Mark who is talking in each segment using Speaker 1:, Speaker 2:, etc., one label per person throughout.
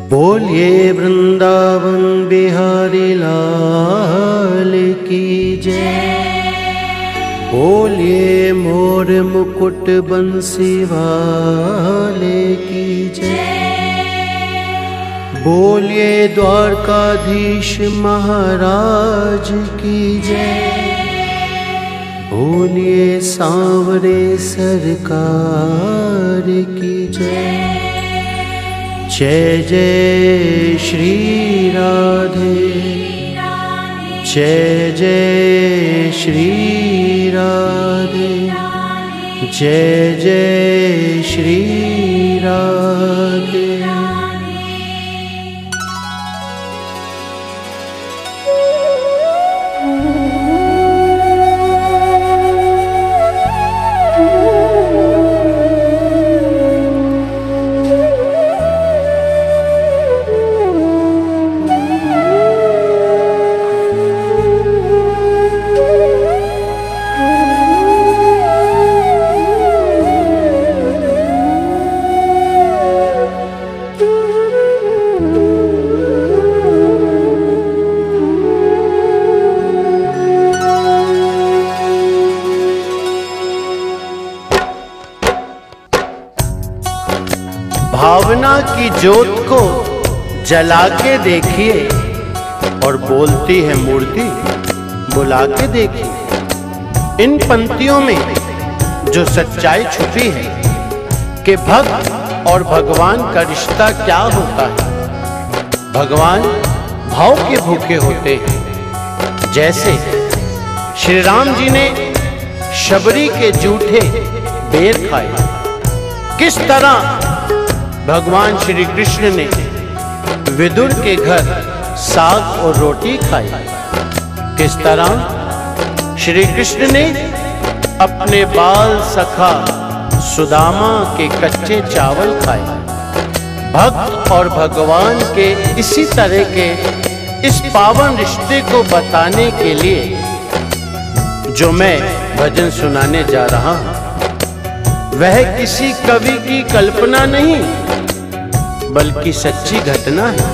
Speaker 1: बोलिए वृंदावन बिहारी लाल की जय। बोलिए मोर मुकुट बंसी वाले की जय। बोलिए द्वारकाधीश महाराज की जय। बोलिए सांवरे सरकार की जय। जय जय श्री राधे, जय जय श्री राधे, जय जय श्री राधे। भावना की ज्योत को जला के देखिए और बोलती है मूर्ति बुला के देखिए। इन पंक्तियों में जो सच्चाई छुपी है कि भक्त और भगवान का रिश्ता क्या होता है। भगवान भाव के भूखे होते हैं। जैसे श्री राम जी ने शबरी के जूठे बेर खाए, किस तरह भगवान श्री कृष्ण ने विदुर के घर साग और रोटी खाई, किस तरह श्री कृष्ण ने अपने बाल सखा सुदामा के कच्चे चावल खाए। भक्त और भगवान के इसी तरह के इस पावन रिश्ते को बताने के लिए जो मैं भजन सुनाने जा रहा हूं, वह किसी कवि की कल्पना नहीं बल्कि सच्ची घटना है,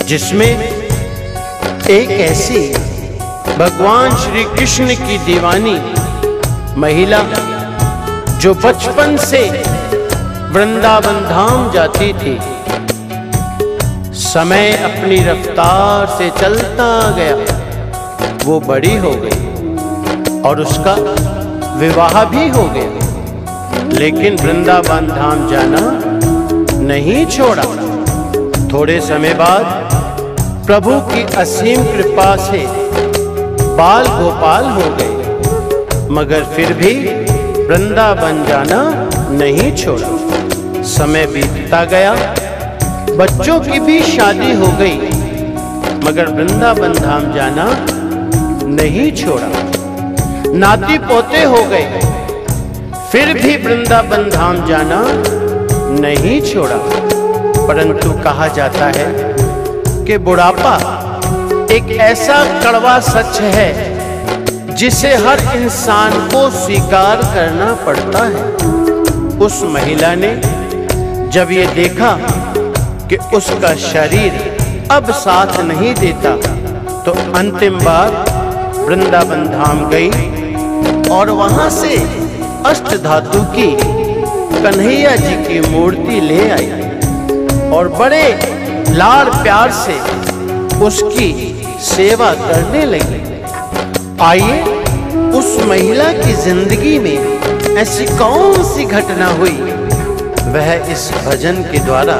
Speaker 1: जिसमें एक ऐसी भगवान श्री कृष्ण की दीवानी महिला जो बचपन से वृंदावन धाम जाती थी, समय अपनी रफ्तार से चलता गया, वो बड़ी हो गई और उसका विवाह भी हो गया, लेकिन वृंदावन धाम जाना नहीं छोड़ा। थोड़े समय बाद प्रभु की असीम कृपा से बाल गोपाल हो गए, मगर फिर भी वृंदावन जाना नहीं छोड़ा। समय बीतता गया, बच्चों की भी शादी हो गई, मगर वृंदावन धाम जाना नहीं छोड़ा। नाती पोते हो गए, फिर भी वृंदावन धाम जाना नहीं छोड़ा। परंतु कहा जाता है कि बुढ़ापा एक ऐसा कड़वा सच है जिसे हर इंसान को स्वीकार करना पड़ता है। उस महिला ने जब ये देखा कि उसका शरीर अब साथ नहीं देता, तो अंतिम बार वृंदावन धाम गई और वहां से अष्टधातु की कन्हैया जी की मूर्ति ले आई और बड़े लाड़ प्यार से उसकी सेवा करने लगी। आइए उस महिला की जिंदगी में ऐसी कौन सी घटना हुई, वह इस भजन के द्वारा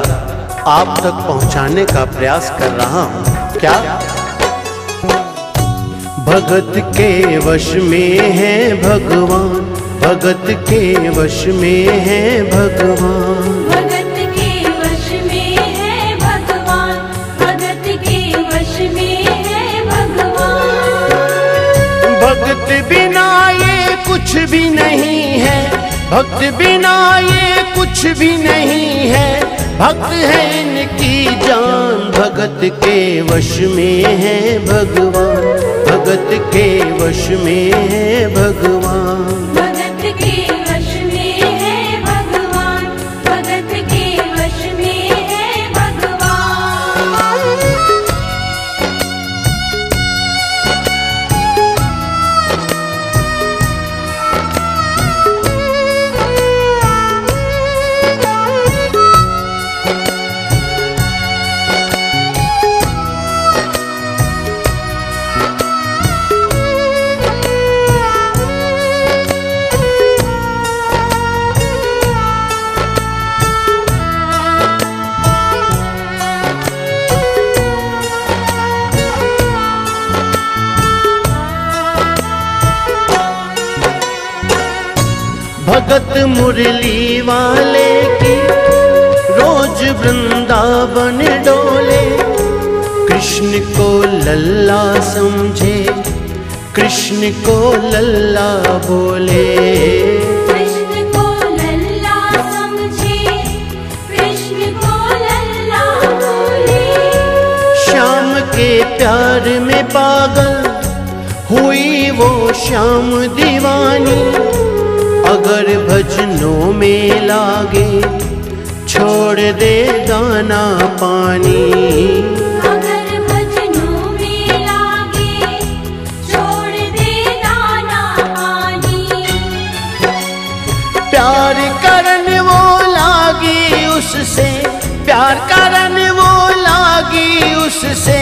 Speaker 1: आप तक पहुंचाने का प्रयास कर रहा हूं। क्या भगत के वश में है भगवान, भगत के वश में है भगवान,
Speaker 2: भगत के वश में है भगवान, भगत के वश में है भगवान।
Speaker 1: भगत बिना ये कुछ भी नहीं है, भक्त बिना ये कुछ भी नहीं है, भक्त है इनकी जान। भगत के वश में है भगवान, भगत के वश में है भगवान,
Speaker 2: भगत के वश में है भगवान, भगत के वश में है भगवान।
Speaker 1: भगत मुरली वाले की रोज वृंदावन डोले। कृष्ण को लल्ला समझे, कृष्ण को लल्ला बोले।
Speaker 2: कृष्ण को लल्ला समझे, कृष्ण को लल्ला बोले।
Speaker 1: श्याम के प्यार में पागल हुई वो श्याम दीवानी। अगर भजनों में लागे छोड़ दे दाना पानी।
Speaker 2: अगर भजनों में लागे छोड़ दे दाना पानी।
Speaker 1: प्यार करने वो लागी उससे, प्यार करने वो लागी उससे।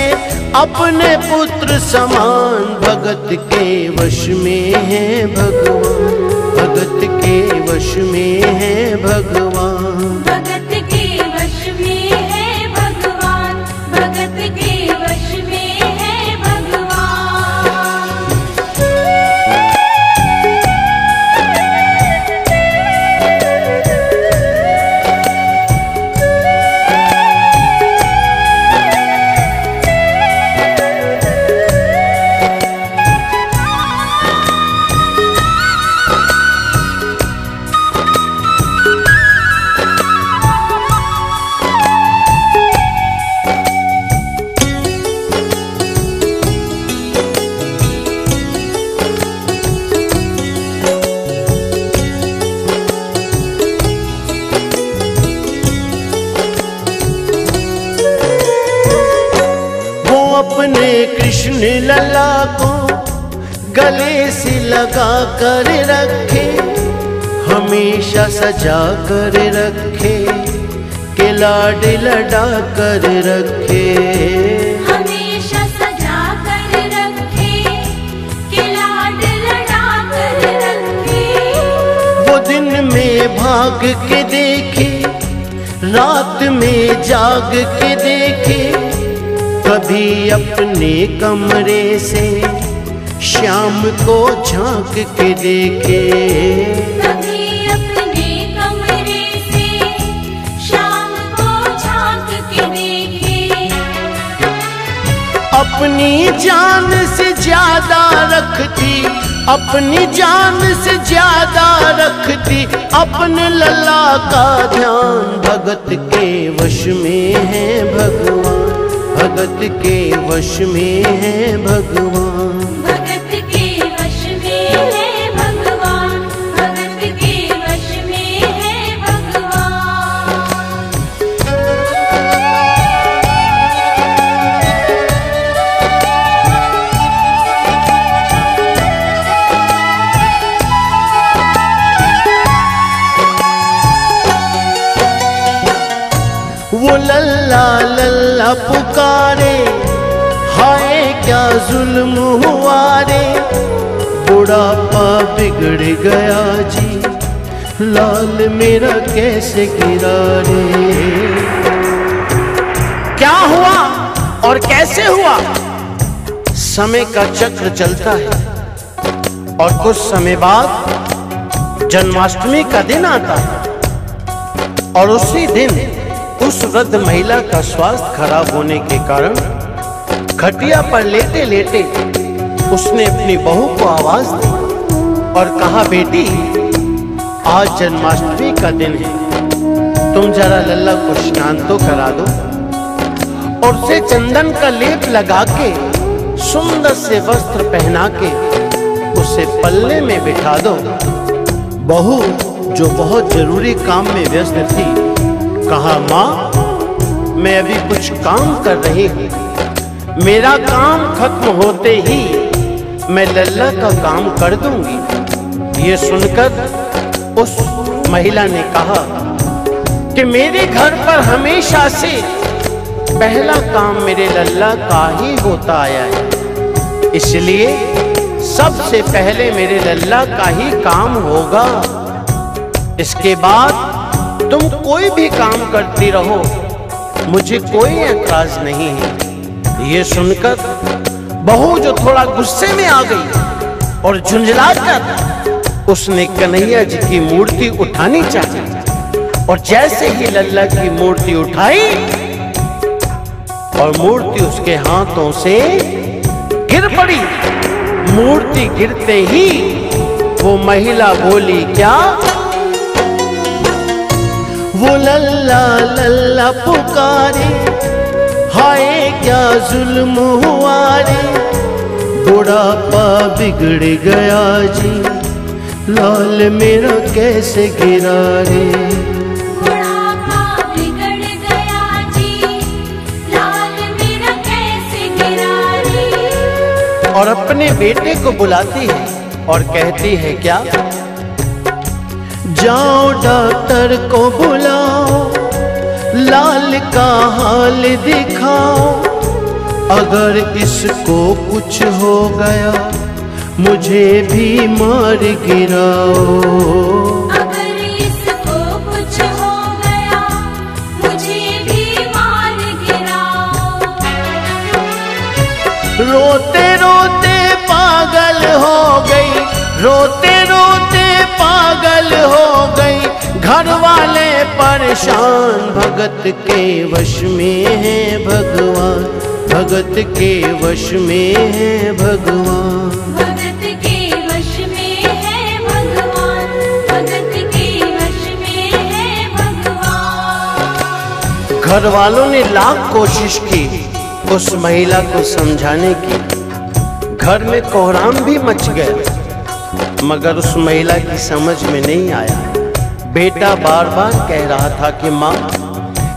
Speaker 1: अपने पुत्र समान भगत के वश में है भगवान, भगत के वश में है भगवान।
Speaker 2: भगत के वश में है भगवान, भगत के वश में है भगवान।
Speaker 1: अपने कृष्ण लला को गले से लगा कर रखे, हमेशा सजा कर रखे, के लाड लड़ा कर रखे।
Speaker 2: हमेशा सजा कर रखे, के लाड लड़ा कर रखे।
Speaker 1: वो दिन में भाग के देखे, रात में जाग के देखे। कभी अपने कमरे से श्याम को झांक के देखे।
Speaker 2: कभी अपने कमरे से शाम को झांक के देखे।
Speaker 1: अपनी जान से ज्यादा रखती, अपनी जान से ज्यादा रखती अपने लला का ध्यान। भगत के वश में है भगवान, भगत के वश में है भगवान।
Speaker 2: भगत के वश में है भगवान, भगत के वश में है भगवान।
Speaker 1: वो लल्ला लल्ला पुकारे, हाय क्या जुल्म हुआ रे। बुढ़ापा बिगड़ गया जी, लाल मेरा कैसे गिरा रे। क्या हुआ और कैसे हुआ? समय का चक्र चलता है और कुछ समय बाद जन्माष्टमी का दिन आता है। और उसी दिन उस वृद्ध महिला का स्वास्थ्य खराब होने के कारण खटिया पर लेटे लेटे उसने अपनी बहू को आवाज दी और कहा, बेटी आज जन्माष्टमी का दिन है, तुम जरा लल्ला को स्नान तो करा दो और उसे चंदन का लेप लगा के सुंदर से वस्त्र पहना के उसे पल्ले में बिठा दो। बहू जो बहुत जरूरी काम में व्यस्त थी कहा, माँ मैं अभी कुछ काम कर रही हूँ, मेरा काम खत्म होते ही मैं लल्ला का काम कर दूंगी। ये सुनकर उस महिला ने कहा कि मेरे घर पर हमेशा से पहला काम मेरे लल्ला का ही होता आया है, इसलिए सबसे पहले मेरे लल्ला का ही काम होगा। इसके बाद तुम कोई भी काम करती रहो, मुझे कोई ऐतराज नहीं है। ये सुनकर बहू जो थोड़ा गुस्से में आ गई और झुंझला कर उसने कन्हैया जी की मूर्ति उठानी चाहिए और जैसे ही लल्ला की मूर्ति उठाई और मूर्ति उसके हाथों से गिर पड़ी। मूर्ति गिरते ही वो महिला बोली क्या? वो लल्ला लल्ला पुकारे, हाय क्या जुल्म हुआ रे, बुढ़ापा बिगड़ गया जी, लाल मेरा कैसे गिरा रे।
Speaker 2: बुढ़ापा बिगड़ गया जी, लाल मेरा कैसे गिरा रे।
Speaker 1: और अपने बेटे को बुलाती है और कहती है क्या? जाओ डॉक्टर को बुलाओ, लाल का हाल दिखाओ, अगर इसको कुछ हो गया मुझे भी मार गिराओ।
Speaker 2: अगर इसको कुछ हो गया मुझे भी मार गिराओ।
Speaker 1: रोते रोते पागल हो गई, रोते रोते पागल हो गई, घर वाले परेशान, भगत के वश में है भगवान, भगत के वश में है भगवान।
Speaker 2: भगत के वश में है भगवान, भगत के वश में है भगवान।
Speaker 1: घर वालों ने लाख कोशिश की उस महिला को समझाने की, घर में कोहराम भी मच गया, मगर उस महिला की समझ में नहीं आया। बेटा बार बार कह रहा था कि माँ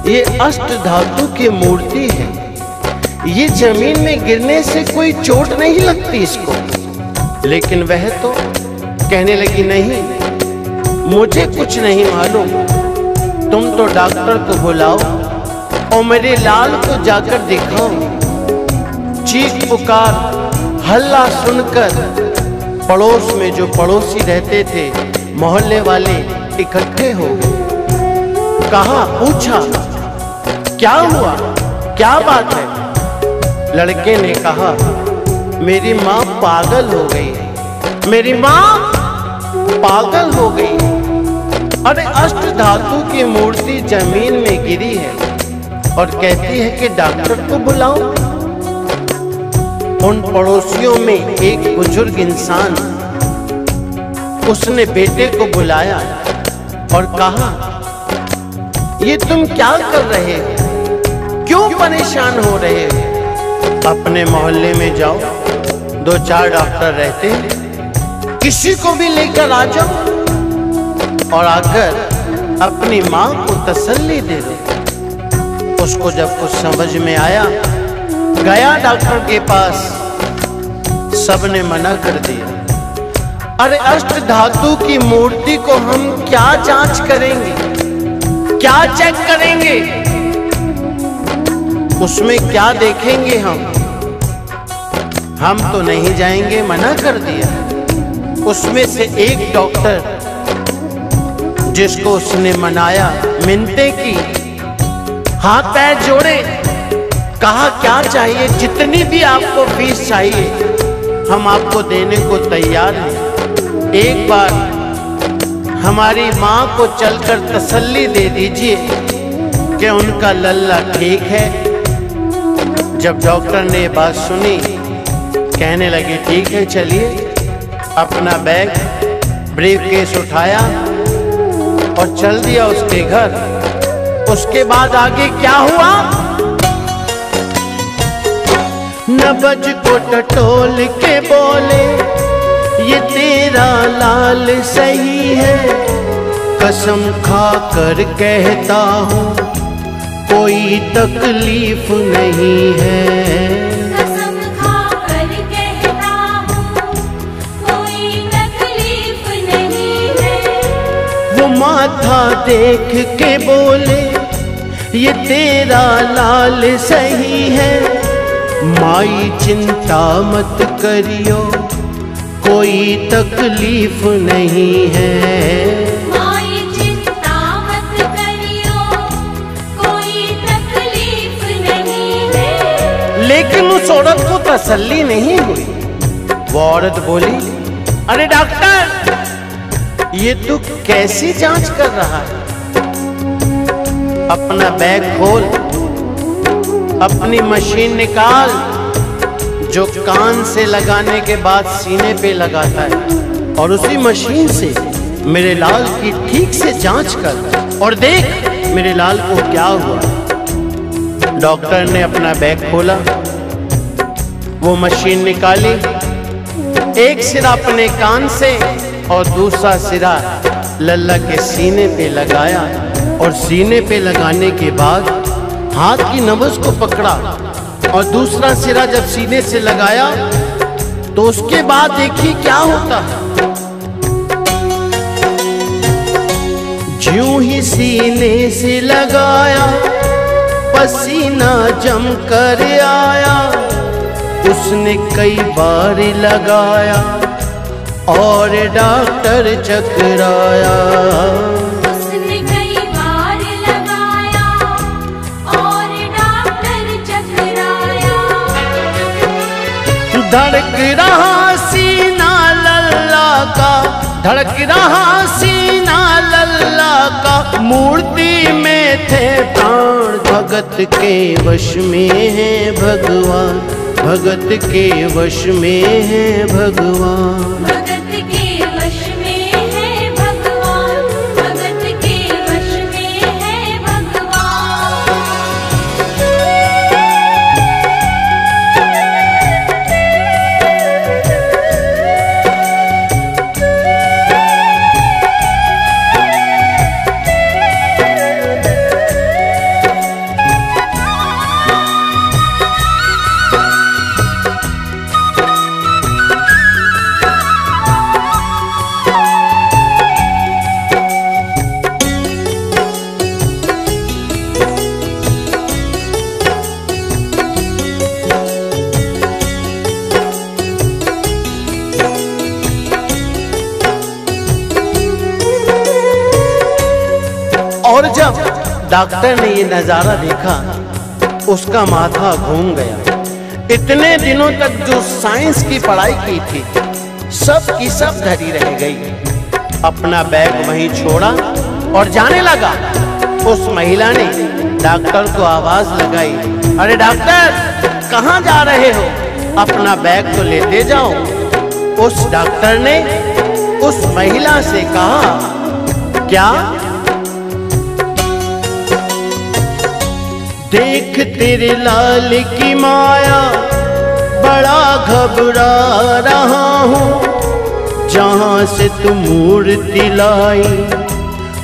Speaker 1: ये अष्ट धातु की मूर्ति है, ये जमीन में गिरने से कोई चोट नहीं लगती इसको। लेकिन वह तो कहने लगी नहीं, मुझे कुछ नहीं मालूम, तुम तो डॉक्टर को बुलाओ और मेरे लाल को जाकर दिखाओ। चीख पुकार हल्ला सुनकर पड़ोस में जो पड़ोसी रहते थे, मोहल्ले वाले इकट्ठे हो गए। कहा, पूछा क्या हुआ, क्या बात है? लड़के ने कहा, मेरी माँ पागल हो गई है, मेरी माँ पागल हो गई है। अरे अष्ट धातु की मूर्ति जमीन में गिरी है और कहती है कि डॉक्टर को बुलाओ। उन पड़ोसियों में एक बुजुर्ग इंसान, उसने बेटे को बुलाया और कहा, ये तुम क्या कर रहे हो, क्यों परेशान हो रहे हो? अपने मोहल्ले में जाओ, 2-4 डॉक्टर रहते हैं, किसी को भी लेकर आ जाओ और आकर अपनी माँ को तसल्ली दे दो। उसको जब कुछ समझ में आया, गया डॉक्टर के पास, सबने मना कर दिया। अरे अष्ट धातु की मूर्ति को हम क्या जांच करेंगे, क्या चेक करेंगे, उसमें क्या देखेंगे? हम तो नहीं जाएंगे, मना कर दिया। उसमें से एक डॉक्टर जिसको उसने मनाया, मिन्नतें की, हाथ पैर जोड़े, कहा क्या चाहिए, जितनी भी आपको फीस चाहिए हम आपको देने को तैयार हैं। एक बार हमारी माँ को चलकर तसल्ली दे दीजिए कि उनका लल्ला ठीक है। जब डॉक्टर ने बात सुनी, कहने लगे ठीक है चलिए। अपना बैग ब्रीफकेस उठाया और चल दिया उसके घर। उसके बाद आगे क्या हुआ? नबज को टटोल के बोले, ये तेरा लाल सही है, कसम खा कर कहता हूँ कोई तकलीफ नहीं है।
Speaker 2: कसम खा कर कहता हूँ कोई तकलीफ नहीं है।
Speaker 1: वो माथा देख के बोले, ये तेरा लाल सही है, माई चिंता मत करियो कोई तकलीफ नहीं है।
Speaker 2: माई चिंता मत करियो कोई तकलीफ नहीं है।
Speaker 1: लेकिन उस औरत को तसल्ली नहीं हुई। वो औरत बोली, अरे डॉक्टर ये तू कैसी जांच कर रहा है? अपना बैग खोल, अपनी मशीन निकाल जो कान से लगाने के बाद सीने पे लगाता है, और उसी मशीन से मेरे लाल की ठीक से जांच कर और देख मेरे लाल को क्या हुआ। डॉक्टर ने अपना बैग खोला, वो मशीन निकाली, एक सिरा अपने कान से और दूसरा सिरा लल्ला के सीने पे लगाया, और सीने पे लगाने के बाद हाथ की नब्ज को पकड़ा और दूसरा सिरा जब सीने से लगाया तो उसके बाद देखिए क्या होता है। ज्यों ही सीने से लगाया पसीना जम कर आया, उसने कई बार लगाया और डॉक्टर चकराया।
Speaker 2: उसने कई बार लगाया और डॉक्टर चकराया।
Speaker 1: धड़क रहा सीना लल्ला का, धड़क रहा सीना लल्ला का, मूर्ति में थे प्राण भगत के वश में है भगवान, भगत के वश में है भगवान।
Speaker 2: भगत के वश में है भगवान, भगत के वश में है भगवान।
Speaker 1: और जब डॉक्टर ने ये नजारा देखा उसका माथा घूम गया। इतने दिनों तक जो साइंस की पढ़ाई की थी सब की सब धरी रह गई। अपना बैग वहीं छोड़ा और जाने लगा। उस महिला ने डॉक्टर को आवाज लगाई, अरे डॉक्टर कहाँ जा रहे हो? अपना बैग तो लेते जाओ। उस डॉक्टर ने उस महिला से कहा, क्या? देख तेरे लाल की माया, बड़ा घबरा रहा हूँ। जहाँ से तू मूर्ति लाई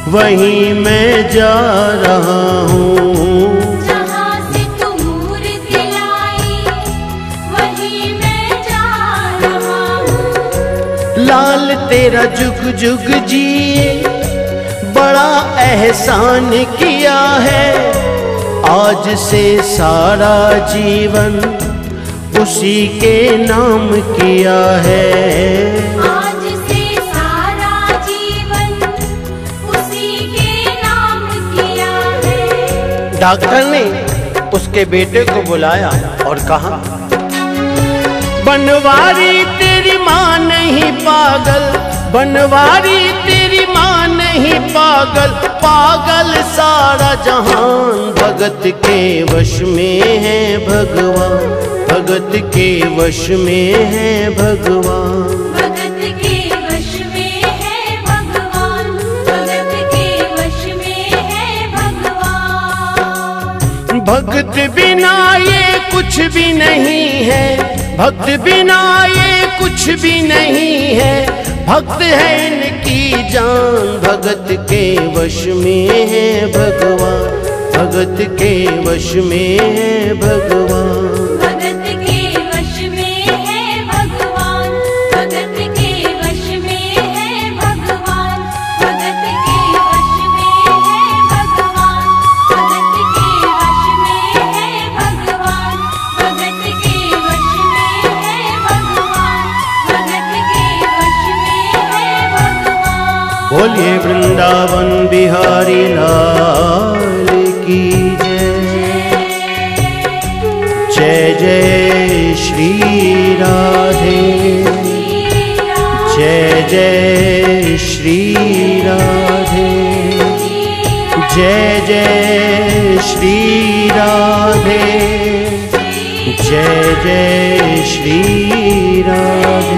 Speaker 1: वहीं मैं जा रहा हूँ।
Speaker 2: जहाँ से तू मूर्ति लाई वहीं मैं जा रहा हूँ।
Speaker 1: लाल तेरा जुग जुग जिए, बड़ा एहसान किया है। आज से सारा जीवन उसी के नाम किया है।
Speaker 2: आज से सारा जीवन उसी के नाम किया है।
Speaker 1: डॉक्टर ने उसके बेटे को बुलाया और कहा, बनवारी तेरी माँ नहीं पागल, बनवारी तेरी माँ नहीं पागल, पागल सारा जहान। भगत के वश में है भगवान, भगत के वश में है भगवान।
Speaker 2: भगत के वश में है भगवान, भगत के वश में है भगवान।
Speaker 1: भक्त बिना ये कुछ भी नहीं है, भक्त बिना ये कुछ भी नहीं है। भक्त है इनकी जान, भगत के वश में है भगवान, भगत के वश में है भगवान।
Speaker 2: भगत के वश में है भगवान, भगत के वश में है भगवान। भगत के वश में है भगवान, भगत के वश में है भगवान। भगत के वश में है भगवान, भगत के वश में है भगवान।
Speaker 1: बोलिए वृंदावन बिहारी लाल की जय। जय जय श्री राधे, जय जय श्री जय जय श्री राधे, जय जय श्री राधे।